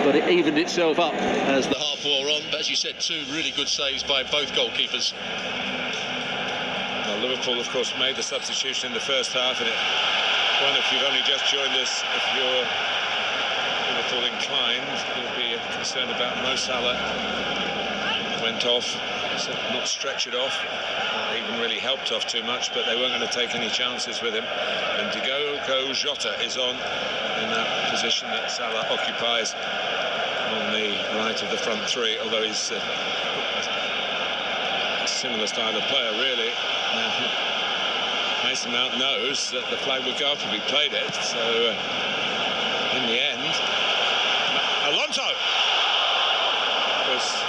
but it evened itself up as the half wore on. But as you said, two really good saves by both goalkeepers. Well, Liverpool, of course, made the substitution in the first half, and if you've only just joined us, if you're Liverpool inclined, you'll be concerned about Mo Salah. Went off, not stretched off, not even really helped off too much, but they weren't going to take any chances with him. And Diogo Jota is on in that position that Salah occupies on the right of the front three, although he's a similar style of player, really. Mason Mount knows that the flag would go up if he played it, so in the end, Alonso was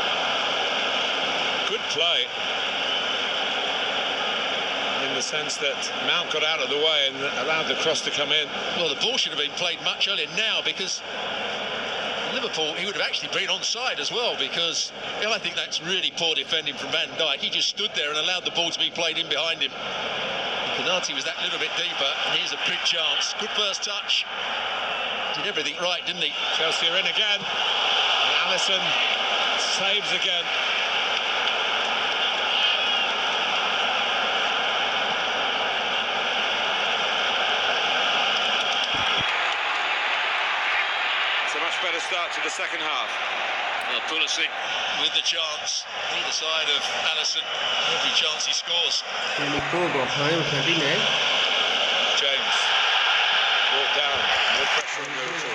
good play in the sense that Mount got out of the way and allowed the cross to come in. Well, the ball should have been played much earlier now, because Liverpool, he would have actually been onside as well, because I think that's really poor defending from Van Dijk. He just stood there and allowed the ball to be played in behind him. The penalty was that little bit deeper, and here's a big chance. Good first touch. Did everything right, didn't he? Chelsea are in again, and Alisson saves again. Better start to the second half. Well, Pulisic with the chance, either side of Alisson, every chance he scores. James brought down, no pressure on Liverpool.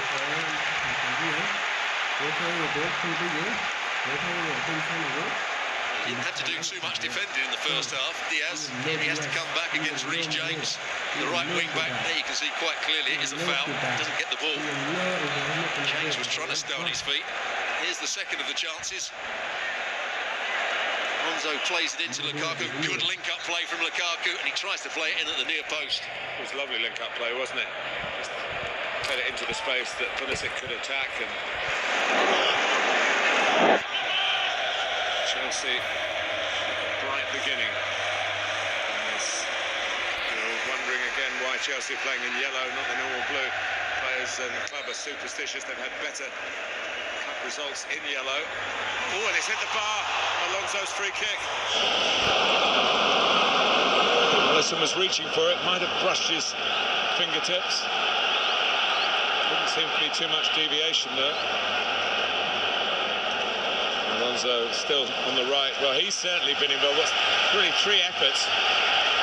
Didn't have to do too much defending in the first half. Diaz, he has to come back against Reece James. The right wing back, there you can see quite clearly it is a foul. Doesn't get the ball. James was trying to stay on his feet. Here's the second of the chances. Alonso plays it into Lukaku. Good link-up play from Lukaku, and he tries to play it in at the near post. It was a lovely link-up play, wasn't it? Just put it into the space that Pulisic could attack. And Chelsea, bright beginning. You're wondering again why Chelsea are playing in yellow, not the normal blue. Players and the club are superstitious. They've had better cup results in yellow. Oh, and it's hit the bar. Alonso's free kick. Alisson was reaching for it, might have brushed his fingertips. Didn't seem to be too much deviation there. Alonso still on the right. Well, he's certainly been involved. What's really three efforts,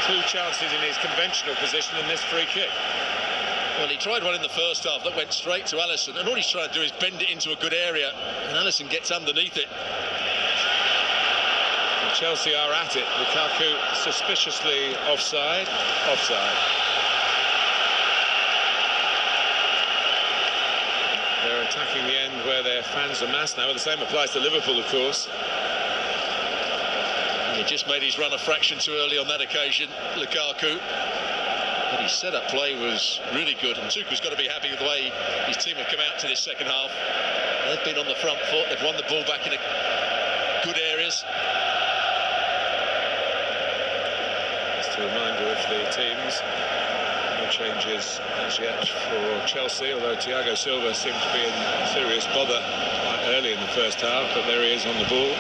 two chances in his conventional position, and this free kick. Well, he tried one in the first half that went straight to Alisson, and all he's trying to do is bend it into a good area, and Alisson gets underneath it. And Chelsea are at it. Lukaku suspiciously offside. Offside. They're attacking the end where their fans are massed now. The same applies to Liverpool, of course. He just made his run a fraction too early on that occasion, Lukaku. But his set-up play was really good, and Tuchel's got to be happy with the way his team have come out to this second half. They've been on the front foot, they've won the ball back in good areas. Just a reminder of the teams. No changes as yet for Chelsea, although Thiago Silva seemed to be in serious bother quite early in the first half, but there he is on the ball.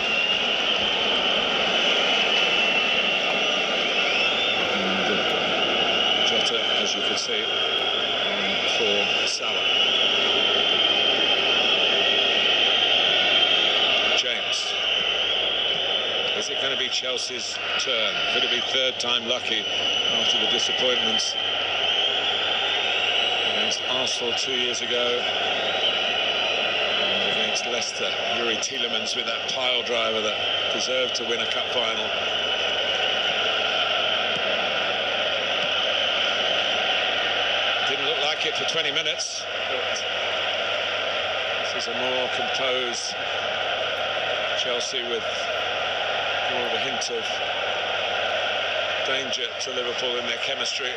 As you can see, for Salah. James. Is it going to be Chelsea's turn? Could it be third time lucky after the disappointments against Arsenal 2 years ago and against Leicester? Yuri Tielemans with that pile driver that deserved to win a cup final. Like it for 20 minutes, but this is a more composed Chelsea with more of a hint of danger to Liverpool in their chemistry.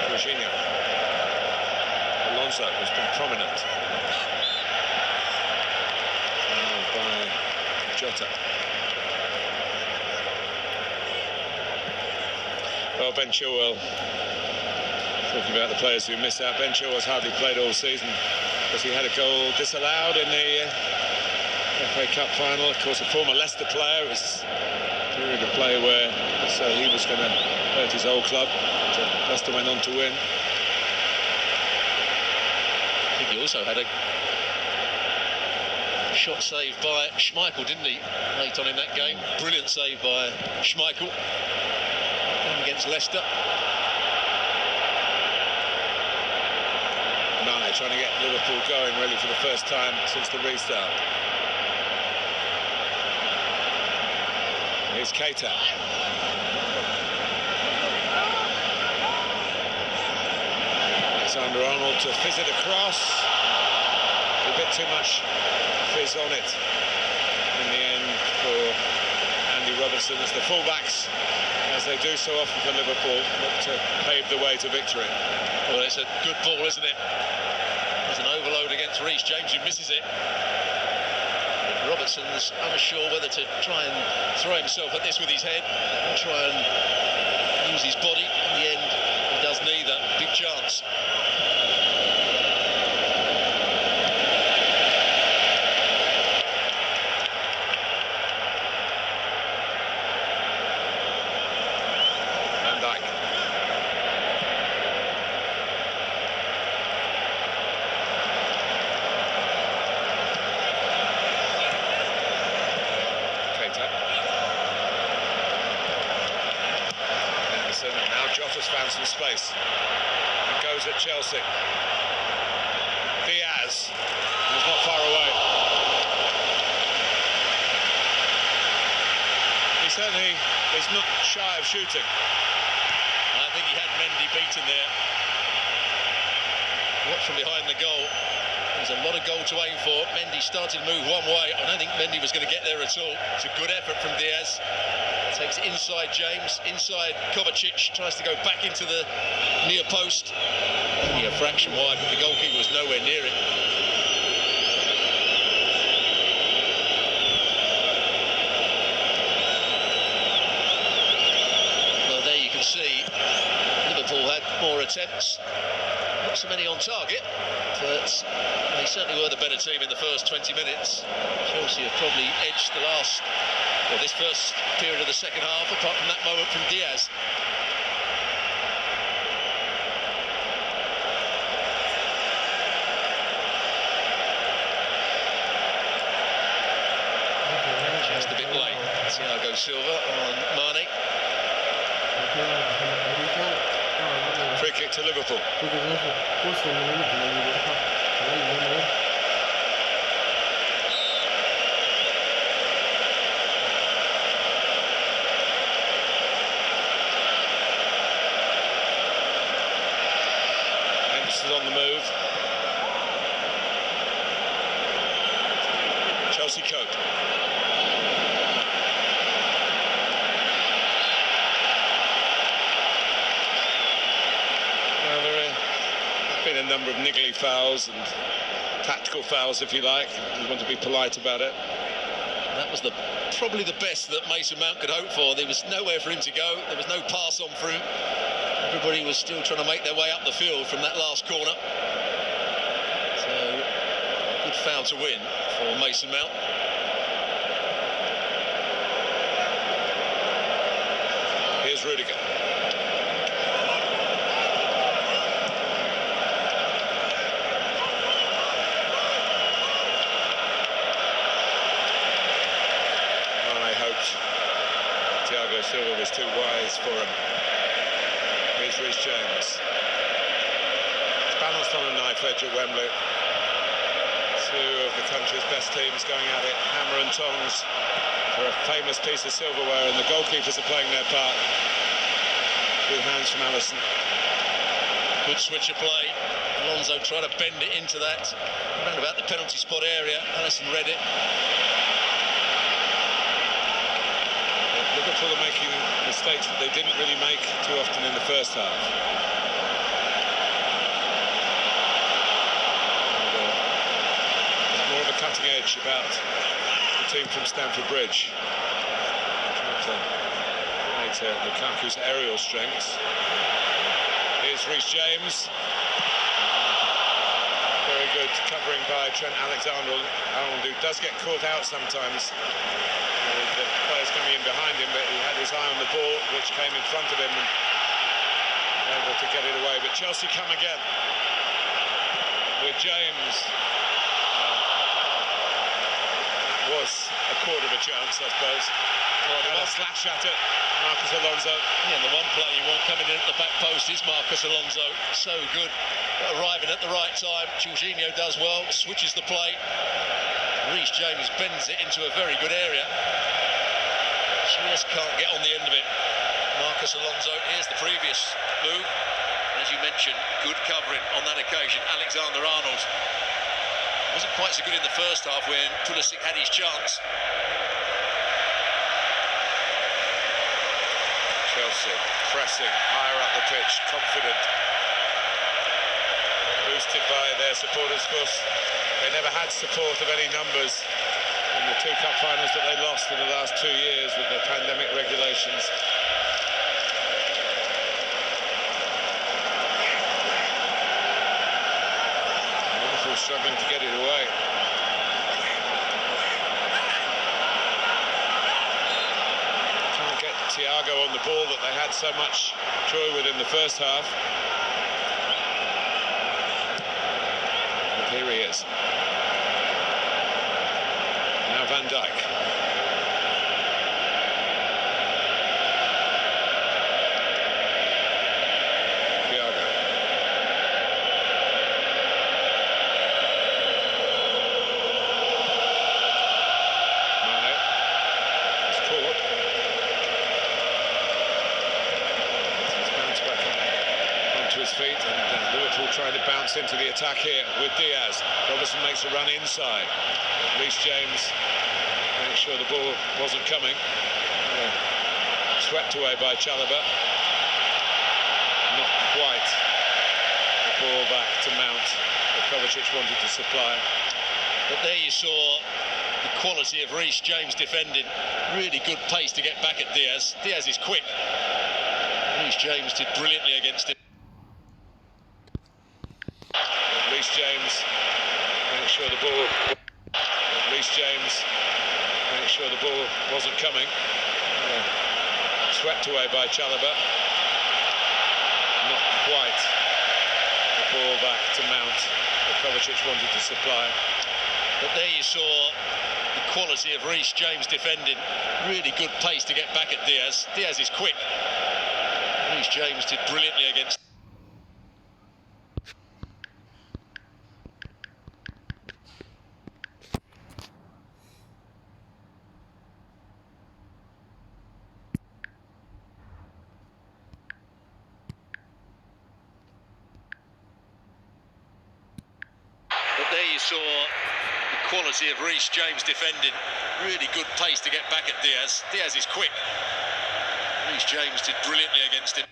Jorginho. Alonso has been prominent. By Jota. Well, Ben Chilwell Talking about the players who miss out, Ben Chilwell's hardly played all season because he had a goal disallowed in the FA Cup final. Of course, a former Leicester player. It was a period of play where so he was going to hurt his old club. But Leicester went on to win. I think he also had a shot saved by Schmeichel, didn't he? Late on in that game. Brilliant save by Schmeichel against Leicester. Mane trying to get Liverpool going really for the first time since the restart. Here's Keita. Alexander-Arnold to fizz it across. A bit too much fizz on it in the end for Andy Robertson as the fullbacks, as they do so often for Liverpool, look to pave the way to victory. Well, it's a good ball, isn't it? There's an overload against Reece James, who misses it. Robertson's unsure whether to try and throw himself at this with his head or try and use his body. In the end, he does neither. Big chance. Found some space and goes at Chelsea. Diaz is not far away. He certainly is not shy of shooting. I think he had Mendy beaten there. Watch from behind the goal. There's a lot of goal to aim for. Mendy started to move one way. I don't think Mendy was going to get there at all. It's a good effort from Diaz. Takes it inside James, inside Kovacic, tries to go back into the near post. Only a fraction wide, but the goalkeeper was nowhere near it. Well, there you can see Liverpool had more attempts. Not so many on target, but they certainly were the better team in the first 20 minutes. Chelsea have probably edged the last, or this first period of the second half, apart from that moment from Diaz. Just a bit late. Thiago Silva on Mane. Free kick to Liverpool. Henderson's on the move. Chelsea Cope. Been a number of niggly fouls and tactical fouls, if you like. We want to be polite about it. That was probably the best that Mason Mount could hope for. There was nowhere for him to go. There was no pass on for him. Everybody was still trying to make their way up the field from that last corner. So, good foul to win for Mason Mount. Here's Rudiger. Thiago Silva was too wise for him. Here's Reece James. It's balanced on a knife edge at Wembley. Two of the country's best teams going at it, hammer and tongs, for a famous piece of silverware, and the goalkeepers are playing their part. Good hands from Alisson. Good switch of play. Alonso trying to bend it into that. Around about the penalty spot area. Alisson read it. Liverpool are making mistakes that they didn't really make too often in the first half. There's more of a cutting edge about the team from Stamford Bridge. Trying to play to Lukaku's aerial strengths. Here's It's Reece James. Very good covering by Trent Alexander-Arnold, who does get caught out sometimes. The players coming in behind him, but he had his eye on the ball, which came in front of him, and able to get it away. But Chelsea come again with James. That was a quarter of a chance, I suppose. Well, they had a slash at it, Marcus Alonso. Yeah, and the one player you want coming in at the back post is Marcus Alonso. So good, arriving at the right time. Jorginho does well, switches the play. Reece James bends it into a very good area. Just can't get on the end of it. Marcus Alonso, here's the previous move. As you mentioned, good covering on that occasion. Alexander-Arnold wasn't quite so good in the first half when Pulisic had his chance. Chelsea pressing higher up the pitch, confident, boosted by their supporters. Of course, they never had support of any numbers in the two cup finals that they lost in the last 2 years with the pandemic regulations. Liverpool struggling to get it away. Thiago on the ball that they had so much joy with in the first half. And here he is. Now Van Dijk. Thiago. Mane. It's caught. To his feet, and Liverpool trying to bounce into the attack here with Diaz. Robertson makes a run inside. Reece James makes sure the ball wasn't coming. Swept away by Chalobah. Not quite the ball back to Mount that Kovacic wanted to supply. But there you saw the quality of Reece James defending. Really good pace to get back at Diaz. Diaz is quick. Reece James did brilliantly against him. Reece James make sure the ball. Reece James make sure the ball wasn't coming. Swept away by Chalobah. Not quite the ball back to Mount that Kovacic wanted to supply. But there you saw the quality of Reece James defending. Really good pace to get back at Diaz. Diaz is quick. Reece James did brilliantly against. But there you saw the quality of Reece James defending. Really good pace to get back at Diaz. Diaz is quick. Reece James did brilliantly against him.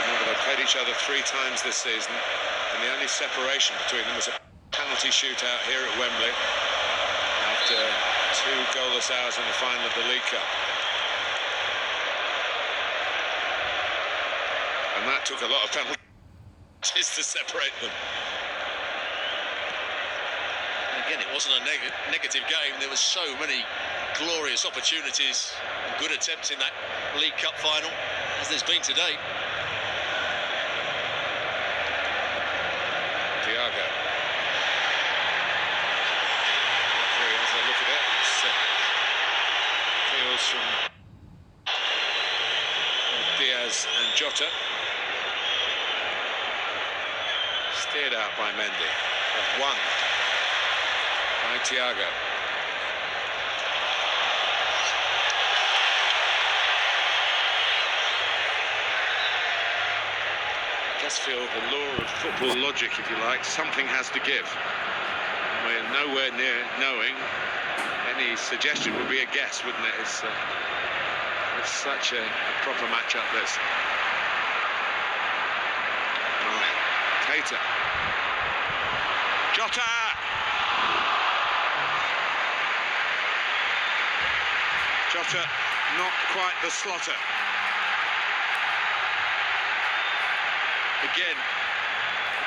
Remember, they played each other 3 times this season, and the only separation between them was a penalty shootout here at Wembley after 2 goalless hours in the final of the League Cup. And that took a lot of penalties to separate them. Again, it wasn't a negative game. There were so many glorious opportunities and good attempts in that League Cup final, as there's been today. Thiago. Referee has a look at it. Feels from Diaz and Jota. Steered out by Mendy. One by Thiago. I just feel the law of football logic, if you like, something has to give. We're nowhere near knowing. Any suggestion would be a guess, wouldn't it? It's such a proper match-up, this. Jota. Jota! Jota, not quite the slotter. Again,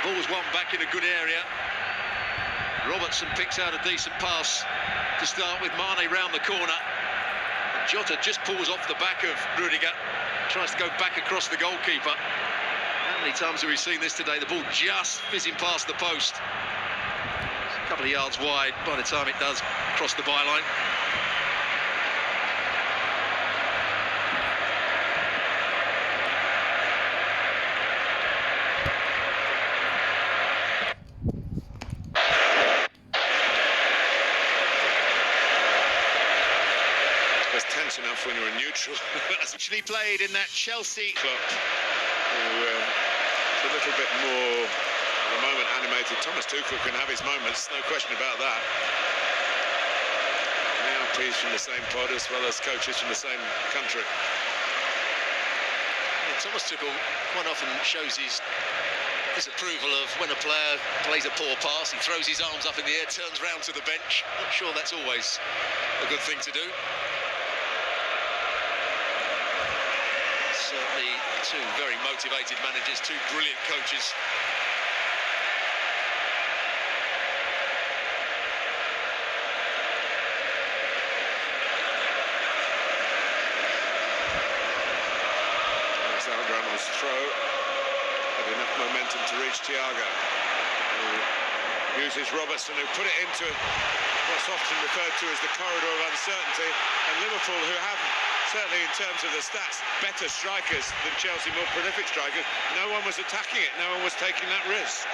the ball's won back in a good area. Robertson picks out a decent pass to start with. Mane round the corner. And Jota just pulls off the back of Rudiger, tries to go back across the goalkeeper. How many times have we seen this today? The ball just fizzing past the post. It's a couple of yards wide by the time it does cross the byline. Tense enough when you're a neutral. Actually played in that Chelsea club, who is a little bit more, at the moment, animated. Thomas Tuchel can have his moments, no question about that. MPs from the same pod as well as coaches from the same country. Yeah, Thomas Tuchel quite often shows his disapproval of when a player plays a poor pass. He throws his arms up in the air, turns round to the bench. Not sure that's always a good thing to do. Certainly two very motivated managers, two brilliant coaches. Alexander Arnold's throw had enough momentum to reach Thiago, who uses Robertson, who put it into what's often referred to as the corridor of uncertainty, and Liverpool, who have certainly in terms of the stats, better strikers than Chelsea, more prolific strikers. No one was attacking it, no one was taking that risk.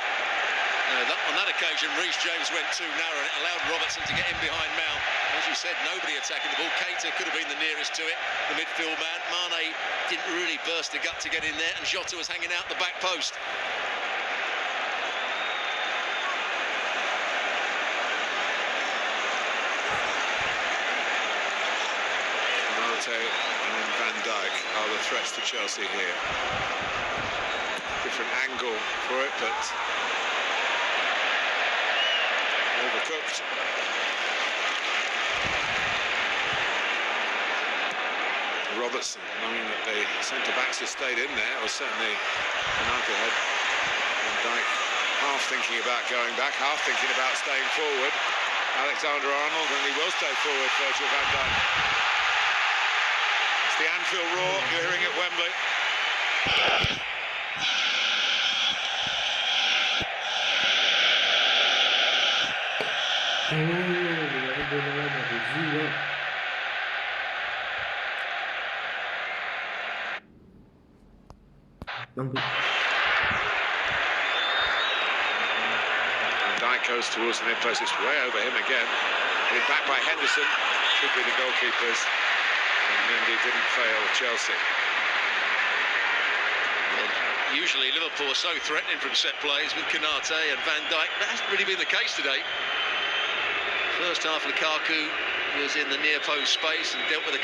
On that occasion, Reece James went too narrow and it allowed Robertson to get in behind Mount. As you said, nobody attacking the ball. Keita could have been the nearest to it, the midfield man. Mane didn't really burst the gut to get in there, and Jota was hanging out the back post. And then Van Dijk are the threats to Chelsea here. Different angle for it, but overcooked. Robertson, knowing that the centre-backs have stayed in there, or certainly Konate had Van Dijk half thinking about going back, half thinking about staying forward. Alexander Arnold, and he will stay forward, Virgil van Dijk. The Anfield roar, you're hearing at Wembley. Dijk goes towards the mid-post, it's way over him again. Hit back by Henderson, should be the goalkeepers. And Mendy didn't fail Chelsea. Well, usually Liverpool are so threatening from set plays with Konate and Van Dijk. That hasn't really been the case today. First half, Lukaku was in the near post space and dealt with a